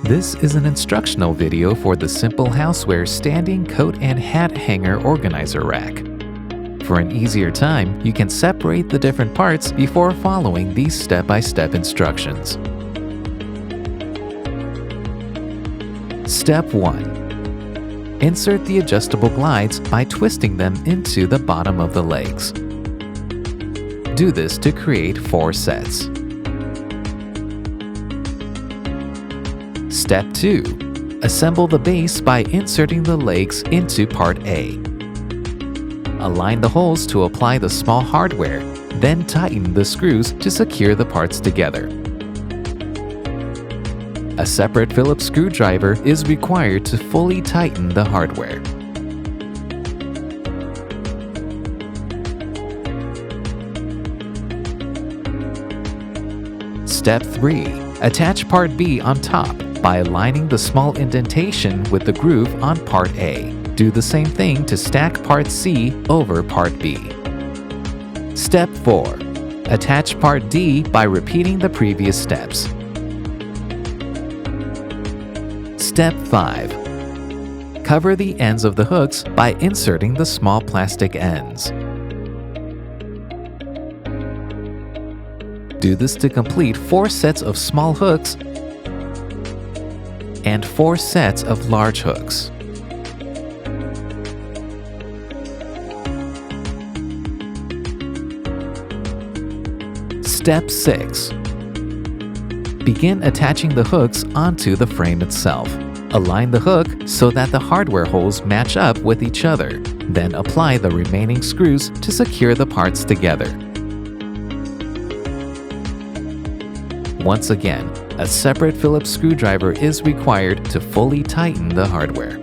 This is an instructional video for the simple Houseware standing coat and hat hanger organizer rack. For an easier time, you can separate the different parts before following these step-by-step instructions. Step 1. Insert the adjustable glides by twisting them into the bottom of the legs. Do this to create 4 sets. Step 2. Assemble the base by inserting the legs into part A. Align the holes to apply the small hardware, then tighten the screws to secure the parts together. A separate Phillips screwdriver is required to fully tighten the hardware. Step 3. Attach part B on top by aligning the small indentation with the groove on part A. Do the same thing to stack part C over part B. Step 4. Attach part D by repeating the previous steps. Step 5. Cover the ends of the hooks by inserting the small plastic ends. Do this to complete 4 sets of small hooks and 4 sets of large hooks. Step 6. Begin attaching the hooks onto the frame itself. Align the hook so that the hardware holes match up with each other. Then apply the remaining screws to secure the parts together. Once again, a separate Phillips screwdriver is required to fully tighten the hardware.